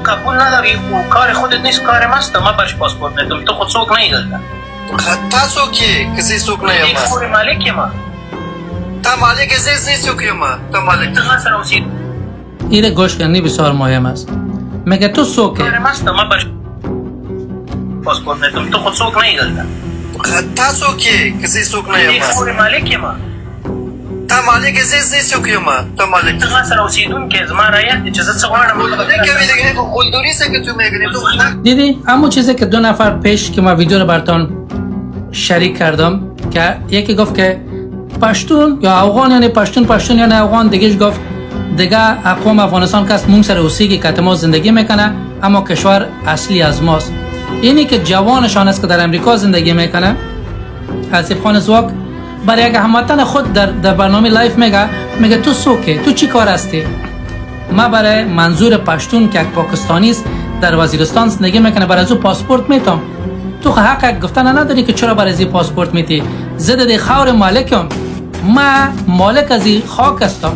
قبول نداری و کار خودت نیست، کار ماست. ما برش پاسپورت میدم. تو خود سوق نیدلتا. تاسو کې کسي څوک نه یم یک خور مالک ما. تا مالک زی څوک یم تا مالک تا سر اوسید. این گوش کنی بسیار مهم است. مگه تو سوکه؟ کار ماست. ما برش پاسپورت میدم. تو خود سوق نیدلتا. تاسو کې کسي څوک نه یم یک خور مالک ما. تا مالک زی څوک یم تا مالک تا سر اوسیدون که از ما رایت اجازه څه غواړم. کوي دیگه قلدری څه که تو میگنی تو دیدی همون چیزی که 2 نفر پیش که ما ویدیو رو براتون شریک کردم که یکی گفت که پشتون یا افغان یعنی پشتون یا نه افغان، دیگهش گفت دیگه اقوام افغانستان کس مون سر اوسیگی که ما زندگی میکنه اما کشور اصلی از ماست. اینی که جوانشان است که در امریکا زندگی میکنه آصف خان زواک برای یک هموطن خود در برنامه لایف میگه تو سوکه، تو چی کار هستی؟ ما برای منظور پشتون که یک پاکستانی است در وزیرستان زندگی میکنه برای او پاسپورت میتم. تو حق گفتن نداری که چرا برای این پاسپورت میتی؟ زده دی خاور مالکم. ما مالک از این خاک هستم.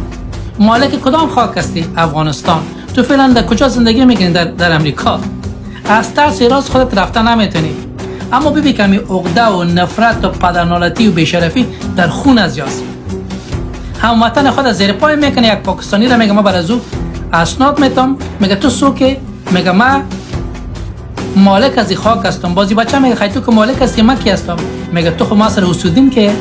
مالک کدام خاک هستی؟ افغانستان. تو فعلا در کجا زندگی میکنی؟ در امریکا. از ترس راست خودت رفته نمیتونی. اما ببین کمی عقده و نفرت و پدرنالتی و بیشرفی در خون از یاست. هموطن خود زیر پای میکنه. یک پاکستانی را میگه ما برای او اسناد میتم، میگه تو سوکه، میگه ما مالک از این خاک هستم. بازی بچه میگه خیلی تو که مالک هستی، ما کی هستم؟ میگه تو خود ما سر اوسودیم که